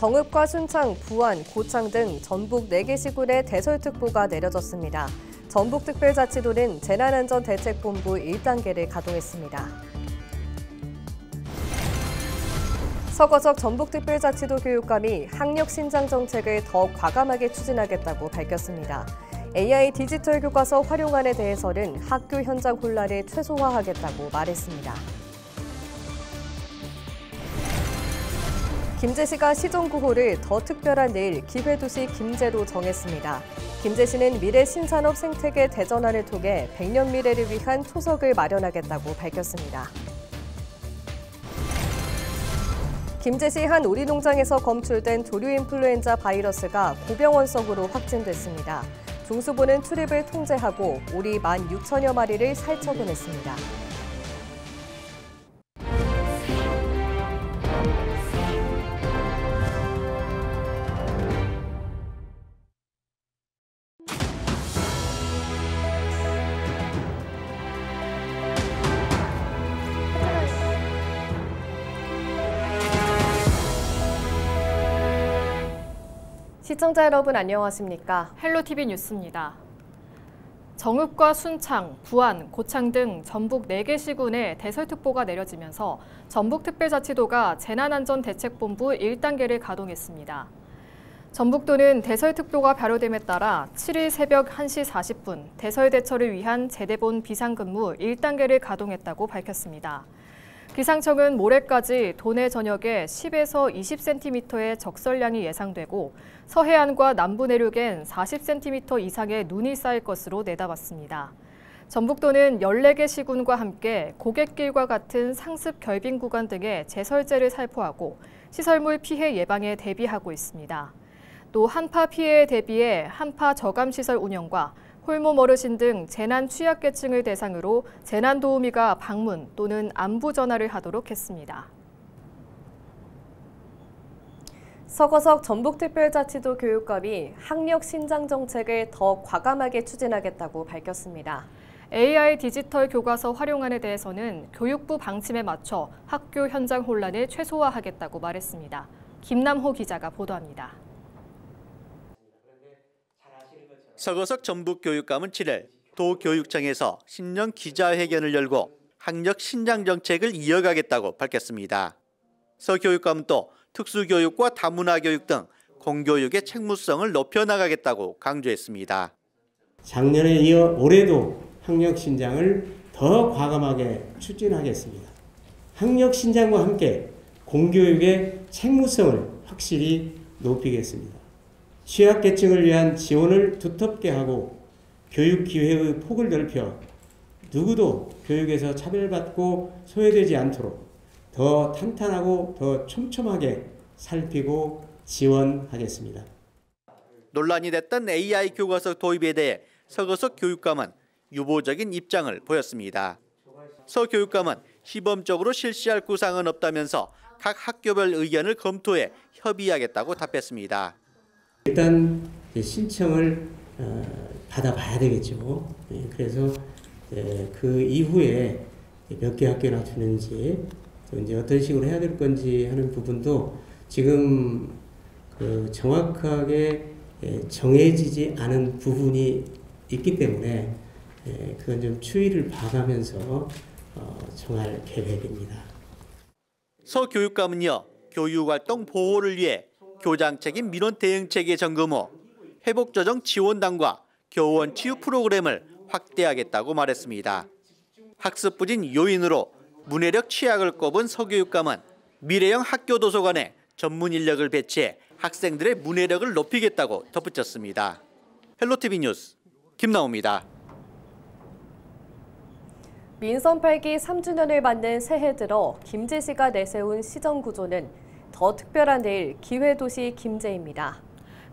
정읍과 순창, 부안, 고창 등 전북 4개 시군에 대설특보가 내려졌습니다. 전북특별자치도는 재난안전대책본부 1단계를 가동했습니다. 서거석 전북특별자치도 교육감이 학력 신장 정책을 더 과감하게 추진하겠다고 밝혔습니다. AI 디지털 교과서 활용안에 대해서는 학교 현장 혼란을 최소화하겠다고 말했습니다. 김제시가 시정구호를 더 특별한 내일 기회도시 김제로 정했습니다. 김제시는 미래 신산업 생태계 대전환을 통해 100년 미래를 위한 초석을 마련하겠다고 밝혔습니다. 김제시 한 오리농장에서 검출된 조류인플루엔자 바이러스가 고병원성으로 확진됐습니다. 중수부는 출입을 통제하고 오리 16,000여 마리를 살처분했습니다. 시청자 여러분 안녕하십니까? 헬로티비 뉴스입니다. 정읍과 순창, 부안, 고창 등 전북 4개 시군에 대설특보가 내려지면서 전북특별자치도가 재난안전대책본부 1단계를 가동했습니다. 전북도는 대설특보가 발효됨에 따라 7일 새벽 1시 40분 대설 대처를 위한 제대본 비상근무 1단계를 가동했다고 밝혔습니다. 기상청은 모레까지 도내 전역에 10에서 20cm의 적설량이 예상되고 서해안과 남부 내륙엔 40cm 이상의 눈이 쌓일 것으로 내다봤습니다. 전북도는 14개 시군과 함께 고갯길과 같은 상습 결빙 구간 등의 제설제를 살포하고 시설물 피해 예방에 대비하고 있습니다. 또 한파 피해에 대비해 한파 저감시설 운영과 홀몸 어르신 등 재난 취약계층을 대상으로 재난도우미가 방문 또는 안부 전화를 하도록 했습니다. 서거석 전북특별자치도 교육감이 학력 신장 정책을 더 과감하게 추진하겠다고 밝혔습니다. AI 디지털 교과서 활용안에 대해서는 교육부 방침에 맞춰 학교 현장 혼란을 최소화하겠다고 말했습니다. 김남호 기자가 보도합니다. 서거석 전북교육감은 7일 도교육청에서 신년 기자회견을 열고 학력 신장 정책을 이어가겠다고 밝혔습니다. 서 교육감은 또 특수교육과 다문화교육 등 공교육의 책무성을 높여나가겠다고 강조했습니다. 작년에 이어 올해도 학력 신장을 더 과감하게 추진하겠습니다. 학력 신장과 함께 공교육의 책무성을 확실히 높이겠습니다. 취약계층을 위한 지원을 두텁게 하고 교육 기회의 폭을 넓혀 누구도 교육에서 차별받고 소외되지 않도록 더 탄탄하고 더 촘촘하게 살피고 지원하겠습니다. 논란이 됐던 AI 교과서 도입에 대해 서거석 교육감은 유보적인 입장을 보였습니다. 서 교육감은 시범적으로 실시할 구상은 없다면서 각 학교별 의견을 검토해 협의하겠다고 답했습니다. 일단 신청을 받아봐야 되겠죠. 그래서 그 이후에 몇 개 학교나 주는지 또 이제 어떤 식으로 해야 될 건지 하는 부분도 지금 정확하게 정해지지 않은 부분이 있기 때문에 그건 좀 추이를 봐가면서 정할 계획입니다. 서 교육감은요, 교육활동 보호를 위해 교장 책임 민원 대응 체계 점검 후 회복조정 지원단과 교원 치유 프로그램을 확대하겠다고 말했습니다. 학습 부진 요인으로 문해력 취약을 꼽은 서 교육감은 미래형 학교 도서관에 전문 인력을 배치해 학생들의 문해력을 높이겠다고 덧붙였습니다. 헬로티비 뉴스 김나호입니다. 민선 8기 3주년을 맞는 새해 들어 김제시가 내세운 시정구조는 더 특별한 내일 기회도시 김제입니다.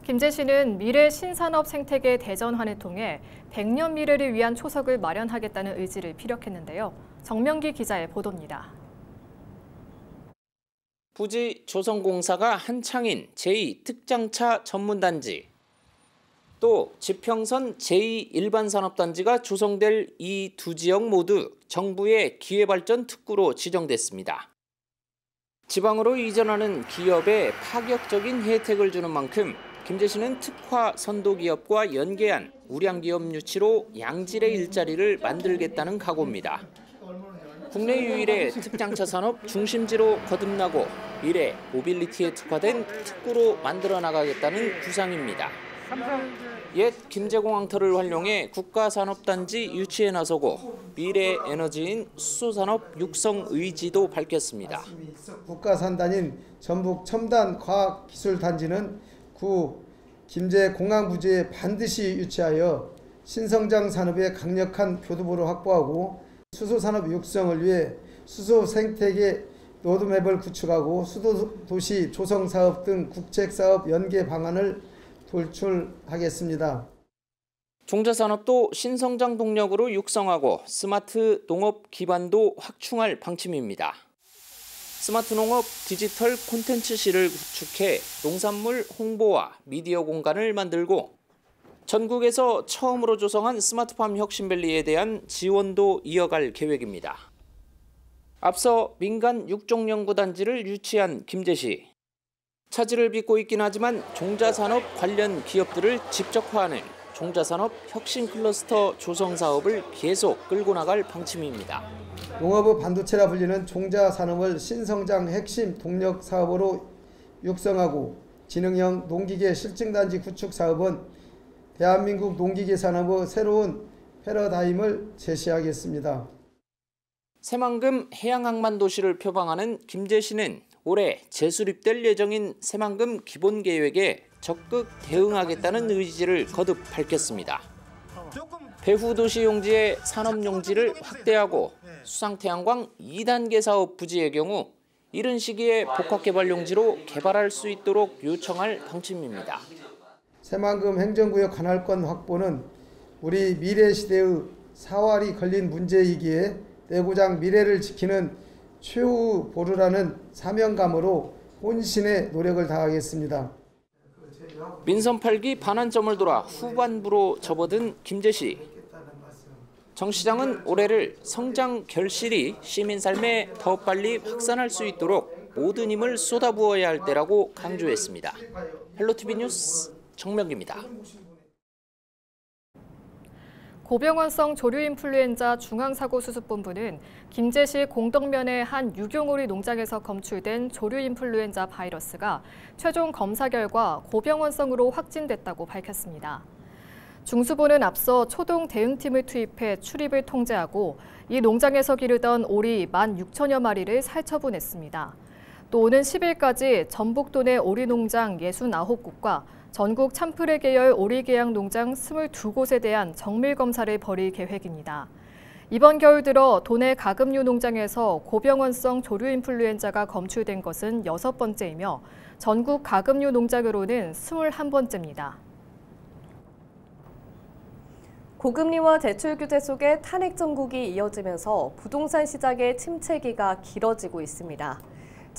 김제시는 미래 신산업 생태계 대전환을 통해 100년 미래를 위한 초석을 마련하겠다는 의지를 피력했는데요. 정명기 기자의 보도입니다. 부지 조성공사가 한창인 제2특장차 전문단지, 또 지평선 제2일반산업단지가 조성될 이 두 지역 모두 정부의 기회발전 특구로 지정됐습니다. 지방으로 이전하는 기업에 파격적인 혜택을 주는 만큼 김제시는 특화 선도기업과 연계한 우량기업 유치로 양질의 일자리를 만들겠다는 각오입니다. 국내 유일의 특장차 산업 중심지로 거듭나고 미래 모빌리티에 특화된 특구로 만들어 나가겠다는 구상입니다. 옛 김제공항터를 활용해 국가산업단지 유치에 나서고 미래 에너지인 수소산업 육성 의지도 밝혔습니다. 국가산단인 전북 첨단과학기술단지는 구 김제공항부지에 반드시 유치하여 신성장 산업의 강력한 교두보를 확보하고 수소산업 육성을 위해 수소 생태계 로드맵을 구축하고 수도도시 조성사업 등 국책사업 연계 방안을 도출하겠습니다. 종자산업도 신성장 동력으로 육성하고 스마트 농업 기반도 확충할 방침입니다. 스마트 농업 디지털 콘텐츠실을 구축해 농산물 홍보와 미디어 공간을 만들고 전국에서 처음으로 조성한 스마트팜 혁신밸리에 대한 지원도 이어갈 계획입니다. 앞서 민간 육종연구단지를 유치한 김제시. 차질을 빚고 있긴 하지만 종자산업 관련 기업들을 집적화하는 종자산업 혁신 클러스터 조성 사업을 계속 끌고 나갈 방침입니다. 농업의 반도체라 불리는 종자산업을 신성장 핵심 동력 사업으로 육성하고 지능형 농기계 실증단지 구축 사업은 대한민국 농기계 산업의 새로운 패러다임을 제시하겠습니다. 새만금 해양항만도시를 표방하는 김제시는 올해 재수립될 예정인 새만금 기본계획에 적극 대응하겠다는 의지를 거듭 밝혔습니다. 배후도시 용지의 산업용지를 확대하고 수상태양광 2단계 사업 부지의 경우 이른 시기에 복합개발용지로 개발할 수 있도록 요청할 방침입니다. 새만금 행정구역 관할권 확보는 우리 미래시대의 사활이 걸린 문제이기에 내구장 미래를 지키는 최후 보루라는 사명감으로 혼신의 노력을 다하겠습니다. 민선 8기 반환점을 돌아 후반부로 접어든 김제시. 정 시장은 올해를 성장 결실이 시민 삶에 더 빨리 확산할 수 있도록 모든 힘을 쏟아부어야 할 때라고 강조했습니다. 헬로티비 뉴스 정명기입니다. 고병원성 조류인플루엔자 중앙사고수습본부는 김제시 공덕면의 한 유경오리 농장에서 검출된 조류인플루엔자 바이러스가 최종 검사 결과 고병원성으로 확진됐다고 밝혔습니다. 중수부는 앞서 초동 대응팀을 투입해 출입을 통제하고 이 농장에서 기르던 오리 16,000여 마리를 살처분했습니다. 또 오는 10일까지 전북도 내 오리 농장 69곳과 전국 참프레 계열 오리개양 농장 22곳에 대한 정밀 검사를 벌일 계획입니다. 이번 겨울 들어 도내 가금류 농장에서 고병원성 조류인플루엔자가 검출된 것은 6번째이며 전국 가금류 농장으로는 21번째입니다. 고금리와 대출 규제 속에 탄핵 정국이 이어지면서 부동산 시장의 침체기가 길어지고 있습니다.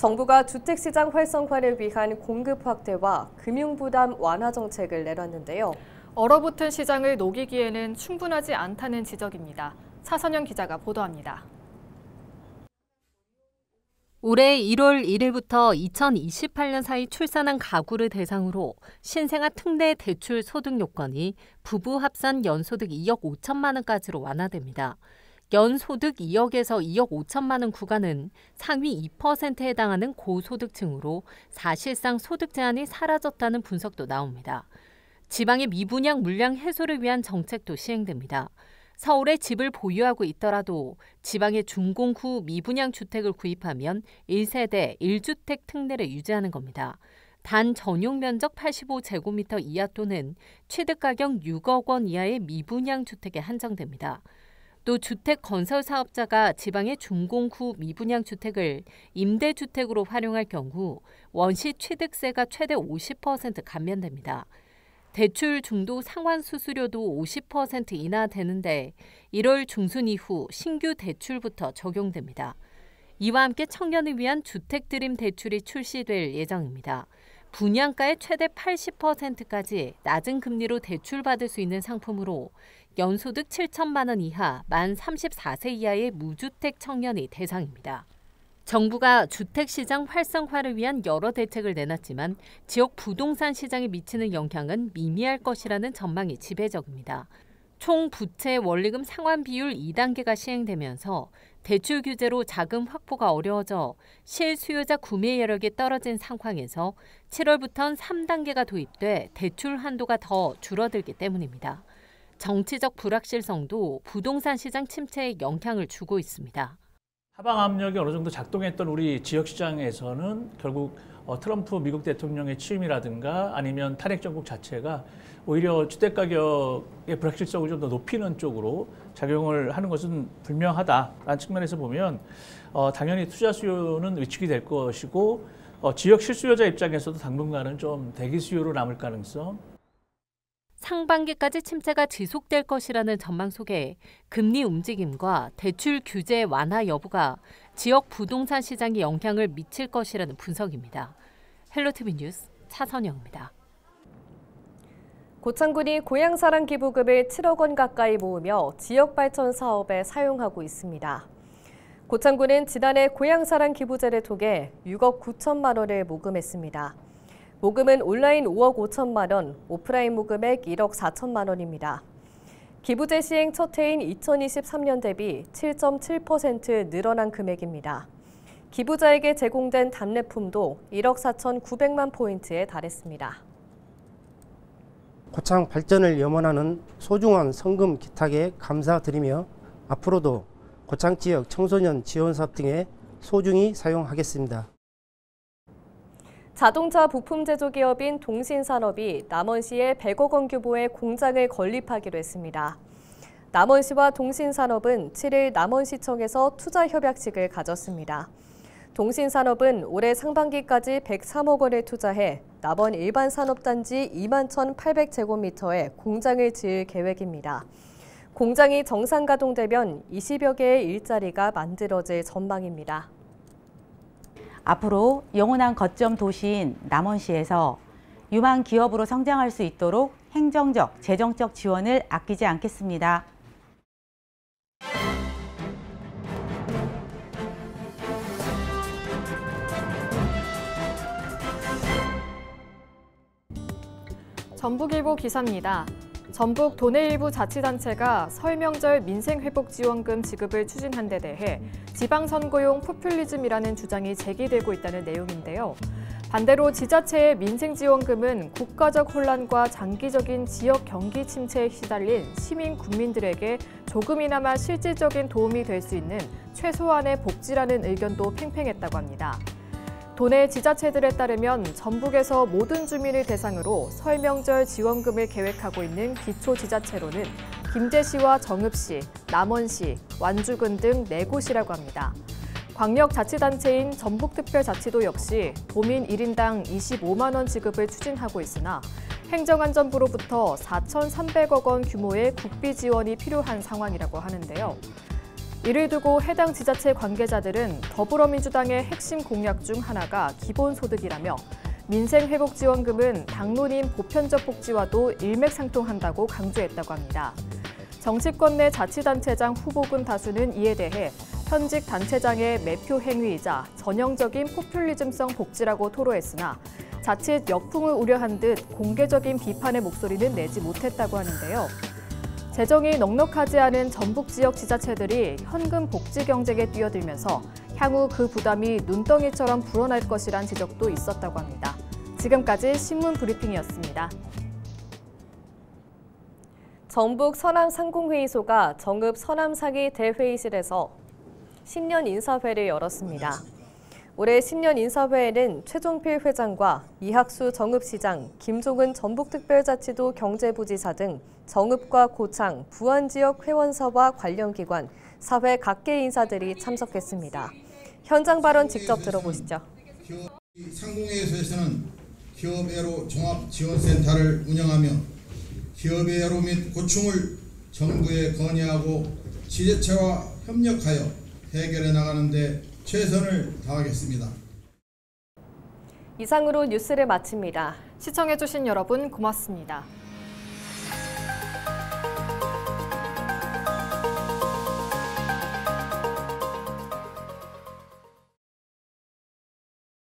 정부가 주택시장 활성화를 위한 공급 확대와 금융부담 완화 정책을 내놨는데요. 얼어붙은 시장을 녹이기에는 충분하지 않다는 지적입니다. 차선영 기자가 보도합니다. 올해 1월 1일부터 2028년 사이 출산한 가구를 대상으로 신생아 특례 대출 소득 요건이 부부 합산 연소득 2억 5천만 원까지로 완화됩니다. 연소득 2억에서 2억 5천만 원 구간은 상위 2%에 해당하는 고소득층으로 사실상 소득 제한이 사라졌다는 분석도 나옵니다. 지방의 미분양 물량 해소를 위한 정책도 시행됩니다. 서울에 집을 보유하고 있더라도 지방의 준공 후 미분양 주택을 구입하면 1세대 1주택 특례를 유지하는 겁니다. 단 전용 면적 85제곱미터 이하 또는 취득가격 6억 원 이하의 미분양 주택에 한정됩니다. 또 주택 건설 사업자가 지방의 준공 후 미분양 주택을 임대주택으로 활용할 경우 원시 취득세가 최대 50% 감면됩니다. 대출 중도 상환 수수료도 50% 인하되는데 1월 중순 이후 신규 대출부터 적용됩니다. 이와 함께 청년을 위한 주택 드림 대출이 출시될 예정입니다. 분양가의 최대 80%까지 낮은 금리로 대출받을 수 있는 상품으로 연소득 7천만 원 이하 만 34세 이하의 무주택 청년이 대상입니다. 정부가 주택시장 활성화를 위한 여러 대책을 내놨지만 지역 부동산 시장에 미치는 영향은 미미할 것이라는 전망이 지배적입니다. 총 부채 원리금 상환 비율 2단계가 시행되면서 대출 규제로 자금 확보가 어려워져 실수요자 구매 여력이 떨어진 상황에서 7월부터는 3단계가 도입돼 대출 한도가 더 줄어들기 때문입니다. 정치적 불확실성도 부동산 시장 침체에 영향을 주고 있습니다. 하방 압력이 어느 정도 작동했던 우리 지역 시장에서는 결국 트럼프 미국 대통령의 취임이라든가 아니면 탄핵 정국 자체가 오히려 주택 가격의 불확실성을 좀 더 높이는 쪽으로 작용을 하는 것은 분명하다라는 측면에서 보면 당연히 투자 수요는 위축이 될 것이고 지역 실수요자 입장에서도 당분간은 좀 대기 수요로 남을 가능성. 상반기까지 침체가 지속될 것이라는 전망 속에 금리 움직임과 대출 규제 완화 여부가 지역 부동산 시장에 영향을 미칠 것이라는 분석입니다. 헬로티비 뉴스 차선영입니다. 고창군이 고향사랑 기부금을 7억 원 가까이 모으며 지역 발전 사업에 사용하고 있습니다. 고창군은 지난해 고향사랑 기부제를 통해 6억 9천만 원을 모금했습니다. 모금은 온라인 5억 5천만 원, 오프라인 모금액 1억 4천만 원입니다. 기부제 시행 첫 해인 2023년 대비 7.7% 늘어난 금액입니다. 기부자에게 제공된 답례품도 1억 4,900만 포인트에 달했습니다. 고창 발전을 염원하는 소중한 성금 기탁에 감사드리며 앞으로도 고창 지역 청소년 지원 사업 등에 소중히 사용하겠습니다. 자동차 부품 제조 기업인 동신산업이 남원시에 100억 원 규모의 공장을 건립하기로 했습니다. 남원시와 동신산업은 7일 남원시청에서 투자 협약식을 가졌습니다. 동신산업은 올해 상반기까지 103억 원을 투자해 남원 일반 산업단지 21,800제곱미터에 공장을 지을 계획입니다. 공장이 정상 가동되면 20여 개의 일자리가 만들어질 전망입니다. 앞으로 영원한 거점 도시인 남원시에서 유망 기업으로 성장할 수 있도록 행정적, 재정적 지원을 아끼지 않겠습니다. 전북일보 기사입니다. 전북 도내 일부 자치단체가 설 명절 민생회복지원금 지급을 추진한 데 대해 지방선거용 포퓰리즘이라는 주장이 제기되고 있다는 내용인데요. 반대로 지자체의 민생지원금은 국가적 혼란과 장기적인 지역 경기 침체에 시달린 시민 국민들에게 조금이나마 실질적인 도움이 될 수 있는 최소한의 복지라는 의견도 팽팽했다고 합니다. 도내 지자체들에 따르면 전북에서 모든 주민을 대상으로 설 명절 지원금을 계획하고 있는 기초지자체로는 김제시와 정읍시, 남원시, 완주군 등 4곳이라고 합니다. 광역자치단체인 전북특별자치도 역시 도민 1인당 25만 원 지급을 추진하고 있으나 행정안전부로부터 4,300억 원 규모의 국비 지원이 필요한 상황이라고 하는데요. 이를 두고 해당 지자체 관계자들은 더불어민주당의 핵심 공약 중 하나가 기본소득이라며 민생회복지원금은 당론인 보편적 복지와도 일맥상통한다고 강조했다고 합니다. 정치권 내 자치단체장 후보군 다수는 이에 대해 현직 단체장의 매표 행위이자 전형적인 포퓰리즘성 복지라고 토로했으나 자칫 역풍을 우려한 듯 공개적인 비판의 목소리는 내지 못했다고 하는데요. 재정이 넉넉하지 않은 전북 지역 지자체들이 현금 복지 경쟁에 뛰어들면서 향후 그 부담이 눈덩이처럼 불어날 것이란 지적도 있었다고 합니다. 지금까지 신문 브리핑이었습니다. 전북 서남상공회의소가 정읍 서남상위 대회의실에서 신년 인사회를 열었습니다. 올해 신년 인사회에는 최종필 회장과 이학수 정읍시장, 김종은 전북특별자치도 경제부지사 등 정읍과 고창, 부안지역 회원사와 관련 기관, 사회 각계 인사들이 참석했습니다. 현장 발언 직접 들어보시죠. 상공회의소에서는 기업애로 종합지원센터를 운영하며 기업애로 및 고충을 정부에 건의하고 지자체와 협력하여 해결해 나가는 데 최선을 다하겠습니다. 이상으로 뉴스를 마칩니다. 시청해주신 여러분 고맙습니다.